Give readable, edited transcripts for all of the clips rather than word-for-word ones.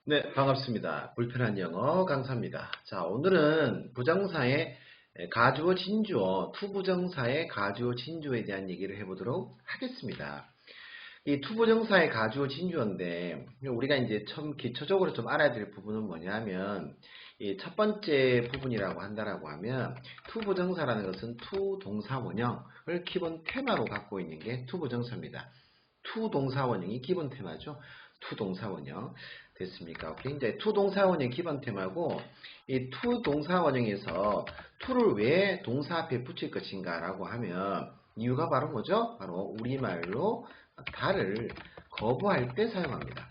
네, 반갑습니다. 불편한 영어 강사입니다. 자, 오늘은 부정사의 가주어 진주어, 투부정사의 가주어 진주어에 대한 얘기를 해보도록 하겠습니다. 이 투부정사의 가주어 진주어인데, 우리가 이제 처음 기초적으로 좀 알아야 될 부분은 뭐냐면, 이 첫 번째 부분이라고 한다라고 하면, 투부정사라는 것은 투 동사 원형을 기본 테마로 갖고 있는 게 투부정사입니다. 투 동사 원형이 기본 테마죠. 투 동사 원형. 됐습니까? 오케이. 이제 투 동사 원형 기본 테마고, 이 투 동사 원형에서 투를 왜 동사 앞에 붙일 것인가라고 하면, 이유가 바로 뭐죠? 바로 우리말로 다를 거부할 때 사용합니다.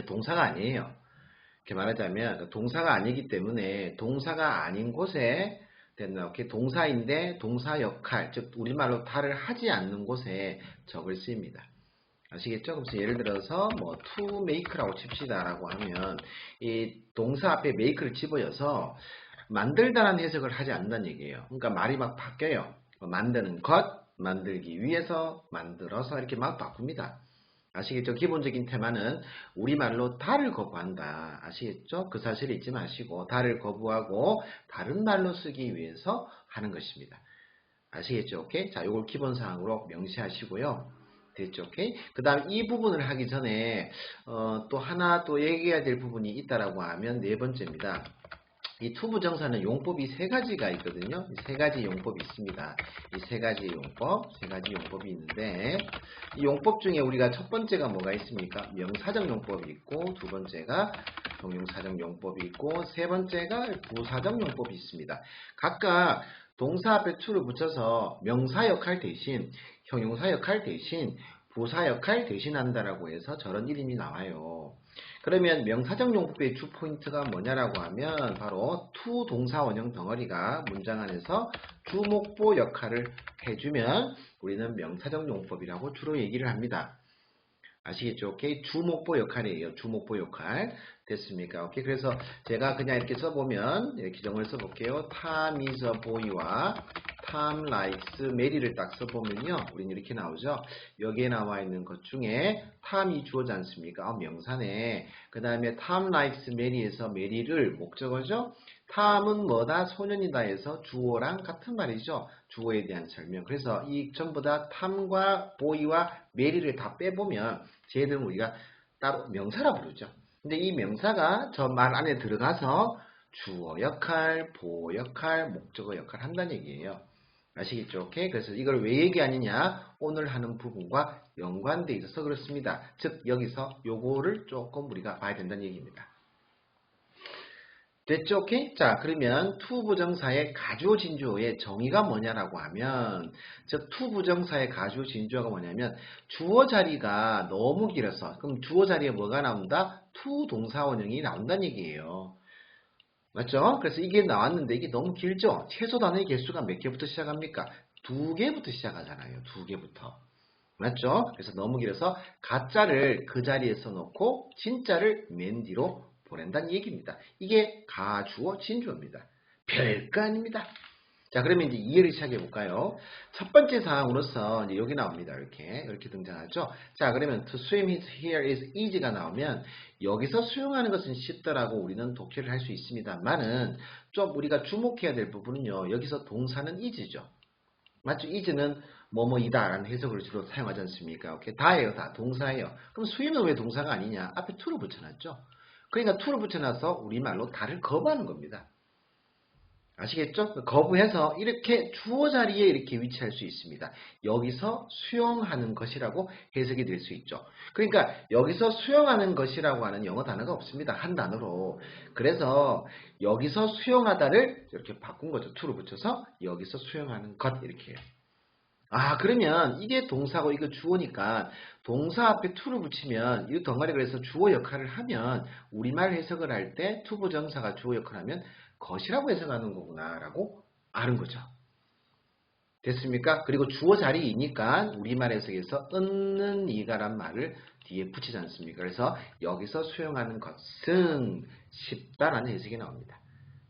동사가 아니에요. 이렇게 말하자면 동사가 아니기 때문에 동사가 아닌 곳에 됐나? 이렇게 동사인데 동사 역할, 즉 우리말로 다를 하지 않는 곳에 적을 쓰입니다. 아시겠죠? 그래서 예를 들어서 뭐 to make라고 칩시다라고 하면 이 동사 앞에 make를 집어여서 만들다라는 해석을 하지 않는다는 얘기예요. 그러니까 말이 막 바뀌어요. 만드는 것, 만들기 위해서, 만들어서 이렇게 막 바꿉니다. 아시겠죠? 기본적인 테마는 우리말로 다를 거부한다. 아시겠죠? 그 사실을 잊지 마시고 다를 거부하고 다른 말로 쓰기 위해서 하는 것입니다. 아시겠죠? 오케이? 자, 요걸 기본사항으로 명시하시고요. 됐죠? 오케이? 그 다음 이 부분을 하기 전에 또 하나 또 얘기해야 될 부분이 있다라고 하면 네 번째입니다. 이 투부정사는 용법이 세 가지가 있거든요. 세 가지 용법이 있습니다. 이 세 가지 용법이 있는데 이 용법 중에 우리가 첫 번째가 뭐가 있습니까? 명사적 용법이 있고 두 번째가 형용사적 용법이 있고 세 번째가 부사적 용법이 있습니다. 각각 동사 앞에 to를 붙여서 명사 역할 대신 형용사 역할 대신 부사 역할 대신한다라고 해서 저런 이름이 나와요. 그러면 명사적 용법의 주 포인트가 뭐냐라고 하면 바로 to 동사 원형 덩어리가 문장 안에서 주목보 역할을 해주면 우리는 명사적 용법이라고 주로 얘기를 합니다. 아시겠죠? 오케이. 주목보 역할이에요. 주목보 역할. 됐습니까? 오케이. 그래서 제가 그냥 이렇게 써보면, 이렇게 기정을 써볼게요. Tom is a boy와 Tom likes Mary를 딱 써보면요. 우리는 이렇게 나오죠. 여기에 나와 있는 것 중에 Tom이 주어지 않습니까? 명사네. 그 다음에 Tom likes Mary에서 Mary를 목적어죠. Tom은 뭐다? 소년이다 해서 주어랑 같은 말이죠. 주어에 대한 설명. 그래서 이 전부 다 Tom과 boy와 Mary를 다 빼보면 쟤들은 우리가 따로 명사라 부르죠. 근데 이 명사가 저 말 안에 들어가서 주어 역할, 보어 역할, 목적어 역할 한다는 얘기예요. 아시겠죠? 오케이? 그래서 이걸 왜 얘기하느냐? 오늘 하는 부분과 연관되어 있어서 그렇습니다. 즉 여기서 요거를 조금 우리가 봐야 된다는 얘기입니다. 됐죠? 오케이? 자, 그러면 투 부정사의 가주어 진주어의 정의가 뭐냐라고 하면, 즉, 투 부정사의 가주어 진주어가 뭐냐면, 주어 자리가 너무 길어서, 그럼 주어 자리에 뭐가 나온다? 투 동사 원형이 나온다는 얘기예요. 맞죠? 그래서 이게 나왔는데 이게 너무 길죠? 최소 단어의 개수가 몇 개부터 시작합니까? 두 개부터 시작하잖아요. 두 개부터. 맞죠? 그래서 너무 길어서 가짜를 그 자리에 써놓고 진짜를 맨 뒤로 보낸다는 얘기입니다. 이게 가주어 진주어입니다. 별거 아닙니다. 자, 그러면 이제 이해를 시작해 볼까요? 첫 번째 사항으로서 이제 여기 나옵니다. 이렇게 등장하죠. 자, 그러면 to swim here is easy가 나오면 여기서 수영하는 것은 쉽더라고 우리는 독해를 할 수 있습니다만은 좀 우리가 주목해야 될 부분은요. 여기서 동사는 is죠. 맞죠? is는 뭐뭐이다라는 해석을 주로 사용하지 않습니까? 오케이. 다예요, 다. 동사예요. 그럼 swim은 왜 동사가 아니냐? 앞에 to를 붙여놨죠. 그러니까 to를 붙여놔서 우리말로 다를 거부하는 겁니다. 아시겠죠? 거부해서 이렇게 주어 자리에 이렇게 위치할 수 있습니다. 여기서 수용하는 것이라고 해석이 될 수 있죠. 그러니까 여기서 수용하는 것이라고 하는 영어 단어가 없습니다. 한 단어로. 그래서 여기서 수용하다를 이렇게 바꾼 거죠. to를 붙여서 여기서 수용하는 것 이렇게 해요. 아, 그러면 이게 동사고 이거 주어니까 동사 앞에 to를 붙이면 이 덩어리가 그래서 주어 역할을 하면 우리말 해석을 할 때 to 부정사가 주어 역할을 하면 것이라고 해석하는 거구나라고 아는 거죠. 됐습니까? 그리고 주어 자리이니까 우리말 해석에서 얻는 이가란 말을 뒤에 붙이지 않습니까? 그래서 여기서 수용하는 것은 쉽다라는 해석이 나옵니다.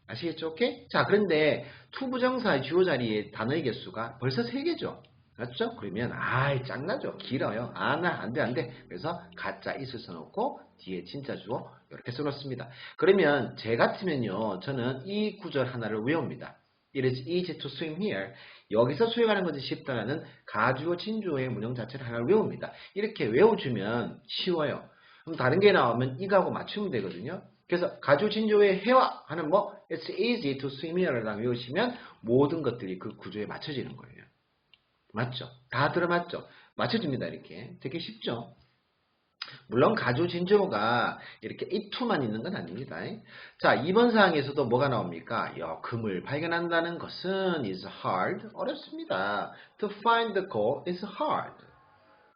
아시겠죠? 오케이? 자, 그런데 투부정사의 주어 자리에 단어의 개수가 벌써 3개죠. 맞죠? 그러면 아이 짱나죠. 길어요. 나 안돼. 그래서 가짜 is을 써놓고 뒤에 진짜 주어 이렇게 써놓습니다. 그러면 제 같으면요. 저는 이 구절 하나를 외웁니다. It is easy to swim here. 여기서 수영하는 것이 쉽다라는 가주어 진주어의 문형 자체를 하나 외웁니다. 이렇게 외워주면 쉬워요. 그럼 다른 게 나오면 이거하고 맞추면 되거든요. 그래서 가주어 진주어의 해와 하는 뭐 It's easy to swim here라고 외우시면 모든 것들이 그 구조에 맞춰지는 거예요. 맞죠? 다 들어맞죠? 맞춰집니다. 이렇게. 되게 쉽죠? 물론 가주 진주어가 이렇게 it만 있는 건 아닙니다. 자, 이번 사항에서도 뭐가 나옵니까? 금을 발견한다는 것은 is hard. 어렵습니다. To find the gold is hard.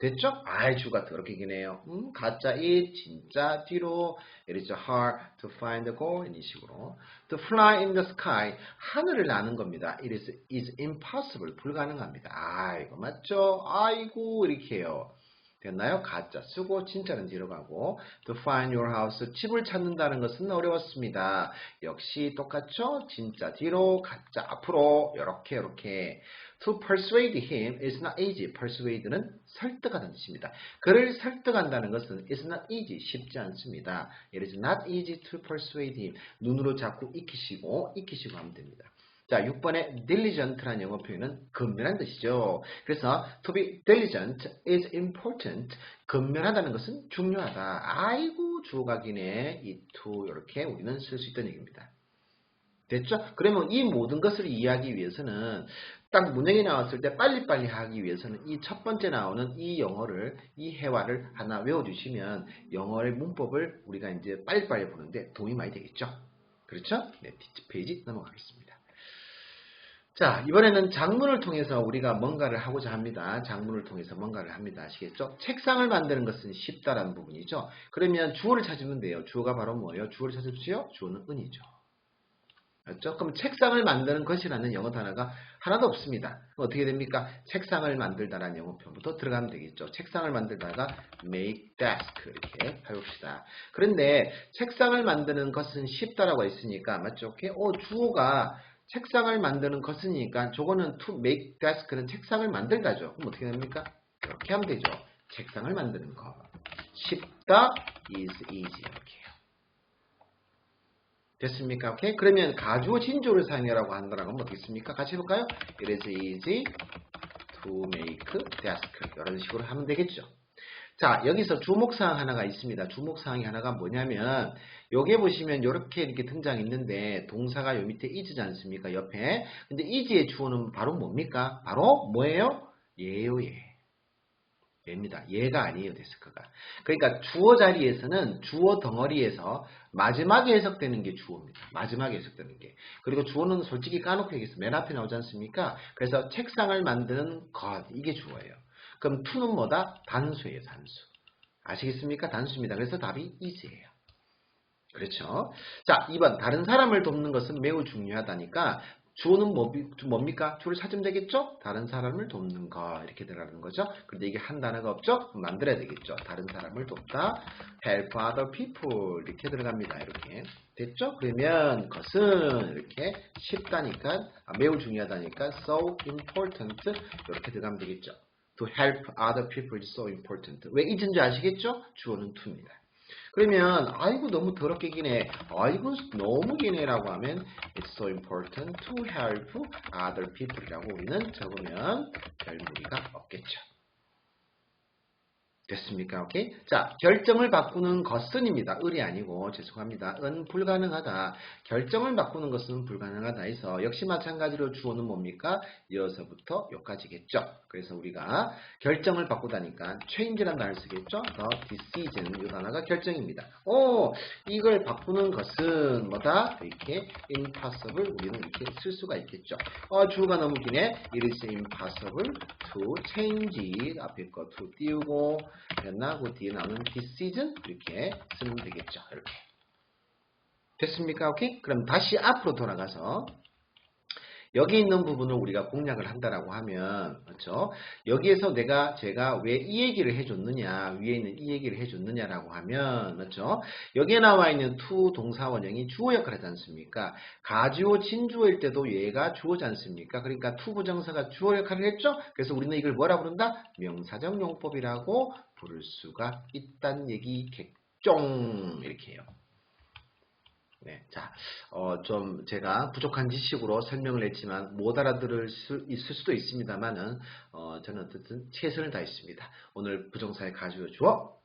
됐죠? 주가 더럽게 기네요. 가짜 it, 진짜 뒤로 이렇죠. hard to find the goal 이런 식으로. To fly in the sky 하늘을 나는 겁니다. It is impossible 불가능합니다. 이거 맞죠? 아이고 이렇게 해요. 됐나요? 가짜 쓰고 진짜는 뒤로 가고 to find your house 집을 찾는다는 것은 어려웠습니다. 역시 똑같죠? 진짜 뒤로 가짜 앞으로 이렇게 to persuade him is not easy. persuade는 설득하는 뜻입니다. 그를 설득한다는 것은 is not easy. 쉽지 않습니다. It is not easy to persuade him. 눈으로 자꾸 익히시고 하면 됩니다. 자, 6번에 diligent라는 영어 표현은 근면한 뜻이죠. 그래서 to be diligent is important. 근면하다는 것은 중요하다. 아이고 주어가 기네. 이 to 이렇게 우리는 쓸 수 있다는 얘기입니다. 됐죠? 그러면 이 모든 것을 이해하기 위해서는 딱 문형이 나왔을 때 빨리빨리 하기 위해서는 이 첫 번째 나오는 이 영어를 이 회화를 하나 외워주시면 영어의 문법을 우리가 이제 빨리빨리 보는데 도움이 많이 되겠죠? 그렇죠? 네, 뒷페이지 넘어가겠습니다. 자, 이번에는 작문을 통해서 우리가 뭔가를 하고자 합니다. 작문을 통해서 뭔가를 합니다. 아시겠죠? 책상을 만드는 것은 쉽다라는 부분이죠. 그러면 주어를 찾으면 돼요. 주어가 바로 뭐예요? 주어를 찾으십시오. 주어는 은이죠. 맞죠? 그럼 책상을 만드는 것이라는 영어 단어가 하나도 없습니다. 어떻게 됩니까? 책상을 만들다라는 영어 표현부터 들어가면 되겠죠. 책상을 만들다가 make desk 이렇게 해봅시다. 그런데 책상을 만드는 것은 쉽다라고 했으니까 맞죠? 주어가 책상을 만드는 것이니까 저거는 to make desk는 책상을 만들다죠. 그럼 어떻게 됩니까? 이렇게 하면 되죠. 책상을 만드는 거. 쉽다 is easy 이렇게 해요. 됐습니까? 오케이? 그러면 가주어 진주어를 사용하라고 한다는 건 어떻겠습니까? 같이 해볼까요? It is easy to make desk 이런 식으로 하면 되겠죠. 자, 여기서 주목사항 하나가 있습니다. 주목사항이 하나가 뭐냐면 여기에 보시면 이렇게 등장했는데 동사가 요 밑에 is지 않습니까? 옆에. 근데 is의 주어는 바로 뭡니까? 바로 뭐예요? 예요, 예. 얘입니다. 얘가 아니에요, 데스크가. 그러니까 주어 자리에서는 주어 덩어리에서 마지막에 해석되는 게 주어입니다. 마지막에 해석되는 게. 그리고 주어는 솔직히 까놓고 얘기해서 맨 앞에 나오지 않습니까? 그래서 책상을 만드는 것, 이게 주어예요. 그럼 to는 뭐다? 단수예요, 단수. 아시겠습니까? 단수입니다. 그래서 답이 is예요. 그렇죠? 자, 2번. 다른 사람을 돕는 것은 매우 중요하다니까 주어는 뭡니까? 주어를 찾으면 되겠죠? 다른 사람을 돕는 거 이렇게 들어가는 거죠. 근데 이게 한 단어가 없죠? 만들어야 되겠죠. 다른 사람을 돕다. help other people 이렇게 들어갑니다. 이렇게. 됐죠? 그러면 것은 이렇게 쉽다니까 매우 중요하다니까 so important 이렇게 들어가면 되겠죠. To help other people is so important. 왜 is인지 아시겠죠? 주어는 to입니다. 그러면 아이고 너무 더럽게 기네. 아이고 너무 기네라고 하면 It's so important to help other people이라고 우리는 적으면 별 무리가 없겠죠. 됐습니까? 오케이? 자, 결정을 바꾸는 것은입니다. 을이 아니고 죄송합니다. 은 불가능하다. 결정을 바꾸는 것은 불가능하다 해서 역시 마찬가지로 주어는 뭡니까? 이어서부터 여기까지겠죠. 그래서 우리가 결정을 바꾸다니까 change란 단어를 쓰겠죠. The decision 이 단어가 결정입니다. 이걸 바꾸는 것은 뭐다? 이렇게 impossible 우리는 이렇게 쓸 수가 있겠죠. 주어가 너무 기네. It is impossible to change 앞에 거 to 띄우고 됐나? 그 뒤에 나오는 decision 이렇게 쓰면 되겠죠. 이렇게 됐습니까? 오케이? 그럼 다시 앞으로 돌아가서 여기 있는 부분을 우리가 공략을 한다라고 하면, 그렇죠? 여기에서 제가 왜 이 얘기를 해줬느냐, 위에 있는 이 얘기를 해줬느냐라고 하면, 그렇죠? 여기에 나와 있는 to 동사 원형이 주어 역할을 하지 않습니까? 가주어 진주어일 때도 얘가 주어지 않습니까? 그러니까 to 부정사가 주어 역할을 했죠? 그래서 우리는 이걸 뭐라 부른다? 명사적 용법이라고 부를 수가 있다는 얘기겠죠. 이렇게 해요. 네, 자, 좀 제가 부족한 지식으로 설명을 했지만 못 알아들을 수 있을 수도 있습니다만은, 저는 어쨌든 최선을 다했습니다. 오늘 부정사의 가주어 주어